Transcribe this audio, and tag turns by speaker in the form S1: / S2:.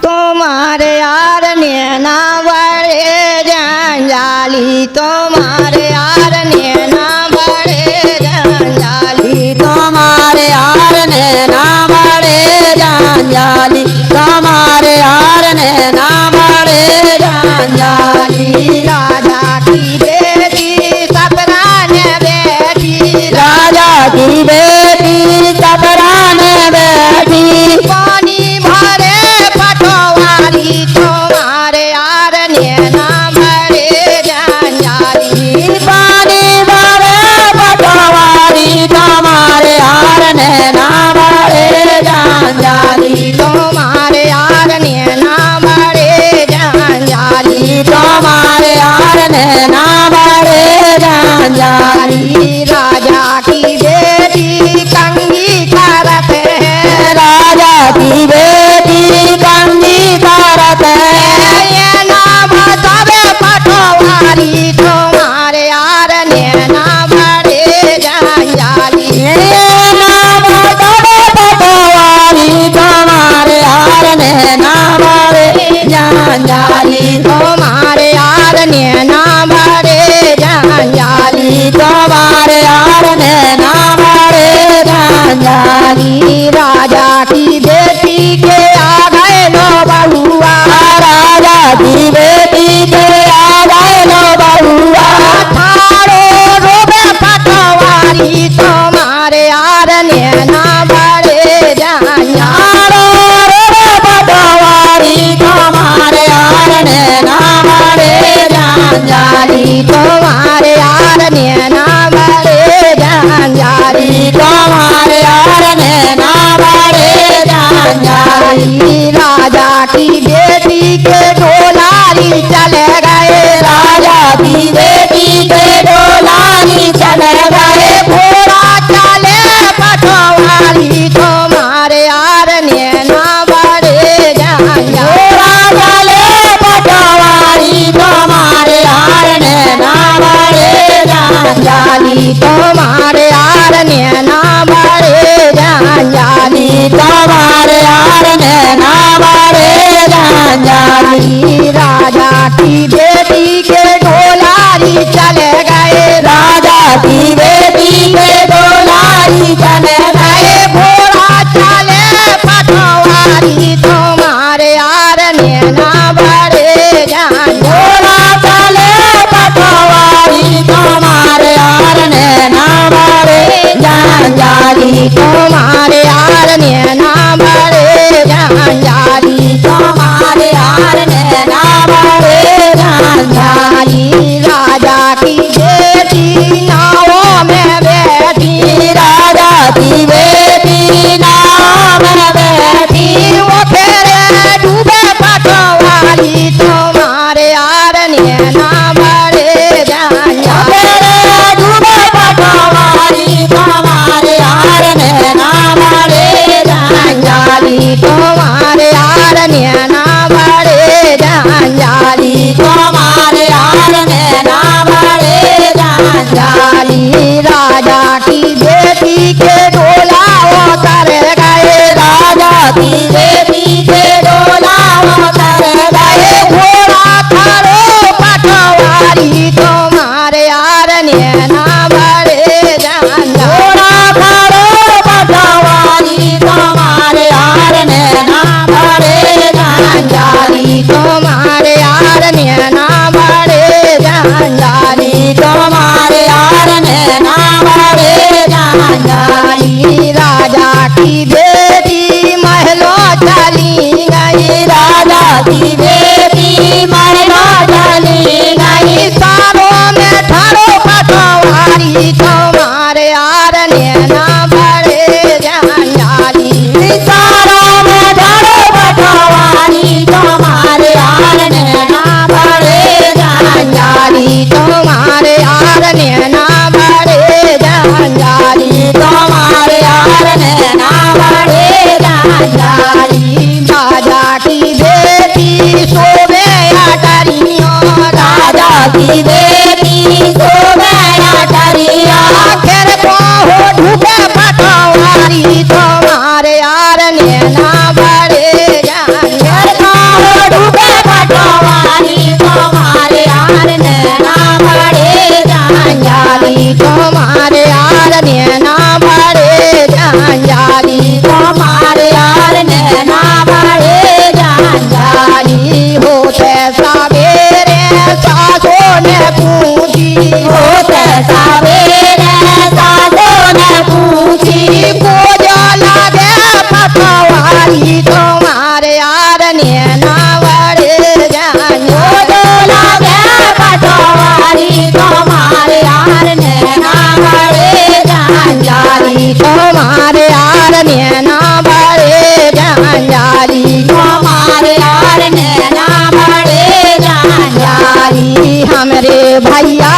S1: तुम्हारे यार नैना बड़े जंजाली तुम्हारे यार नैना बड़े जंजाली
S2: तुम्हारे यार नैना बड़े जंजाली तुम्हारे यार नैना बड़े जंजाली
S1: राजा की बेटी सपराने बैठी
S2: राजा की बेटी सपराने बैठी
S1: पानी भरे पटवारी तुम्हारे यार नैना बड़े जंजाली
S2: पानी भरे पटवारी तुम्हारे यार नैना बड़े जंजाली
S1: तुम्हारे यार नैना बड़े जंजाली
S2: तुम्हारे यार नैना बड़े जंजाली
S1: राजा की बेटी कंगी करत है
S2: राजा की बेटी कंगी करत है
S1: ये नाम सबे पटवारी तुम्हारे यार नैना बड़े जंजाली
S2: नाम तबे पटवारी तुम्हारे यार नैना बड़े जंजाली
S1: तुम्हारे यार नैना बड़े जंजाली
S2: तुम्हारे यार नैना बड़े जंजाली
S1: राजा की बेटी के आ गए नो बहुआ
S2: राजा की बेटी के आ गए लो बहुआ
S1: थारो रोबे पटवारी तुम्हारे यार नैना बड़े जंजाली
S2: पटवारी तुम्हारे यार नैना बड़े जंजाली
S1: तुम्हारे यार नैना बड़े जंजाली
S2: तुम्हारे यार नैना बड़े जंजाली
S1: राजा की बेटी के डोलारी चले गए
S2: राजा की बेटी के डोलानी चले गए
S1: घोड़ा चले पटवारी तुम्हारे यार नैना बड़े जंजाली
S2: घोड़ा चले पटवारी तुम्हारे यार नैना बड़े जंजाली
S1: तुम्हारे यार नैना बड़े जंजाली
S2: तुम्हारे यार नैना बड़े जंजाली
S1: राजा की बेटी के डोलारी चले गए
S2: राजा की बेटी के डोलानी चले गए
S1: घोड़ा चले पटवारी तुम्हारे यार नैना बड़े जंजाली
S2: घोड़ा चले पटवारी तुम्हारे यार नैना बड़े जंजाली
S1: तुम्हारे यार नैना बड़े जंजाली
S2: तुम्हारे यार नैना बड़े जंजाली
S1: राजा की बेटी नावों में बैठी
S2: राजा की बेटी नाव में बैठी
S1: वो फेरे डूबे पटवारी तुम्हारे यार नैना बड़े जंजाली
S2: तेरे डूबे पटवारी तुम्हारे यार नैना बड़े जंजाली
S1: तुम्हारे यार नैना बड़े जंजाली
S2: तुम्हारे यार नैना बड़े जंजाली
S1: राजा की बेटी के डोला उतर गए
S2: राजा की बेटी के डोला उतर गए
S1: घोड़ा थारो पटवारी तुम्हारे यार नैना बड़े जंजाली
S2: घोड़ा थारो पटवारी तुम्हारे यार नैना बड़े जंजाली
S1: तुम्हारे यार नैना बड़े जंजाली
S2: तुम्हारे यार नैना बड़े जंजाली
S1: राजा की बेटी महलों चली गई
S2: राजा की बेटी मरना चली गई
S1: सारों में ठारो पटवारी तुम्हारे यार नैना बड़े जंजाली
S2: सारों में ढारो पटवारी तुम्हारे यार नैना बड़े जंजाली
S1: तुम्हारे यार नैना बड़े जंजाली
S2: तुम्हारे यार नैना बड़े जंजाली
S1: राजा की बेटी सोवे अटरियों
S2: राजा की बेटी को मैं डरिया
S1: आखिर को हो ढूंढे पटवारी तुम्हारे यार नैना बड़े जंजाली तुम्हारे यार नैना बड़े जंजाली
S2: हमारे यार नैना बड़े जंजाली
S1: हमरे भैया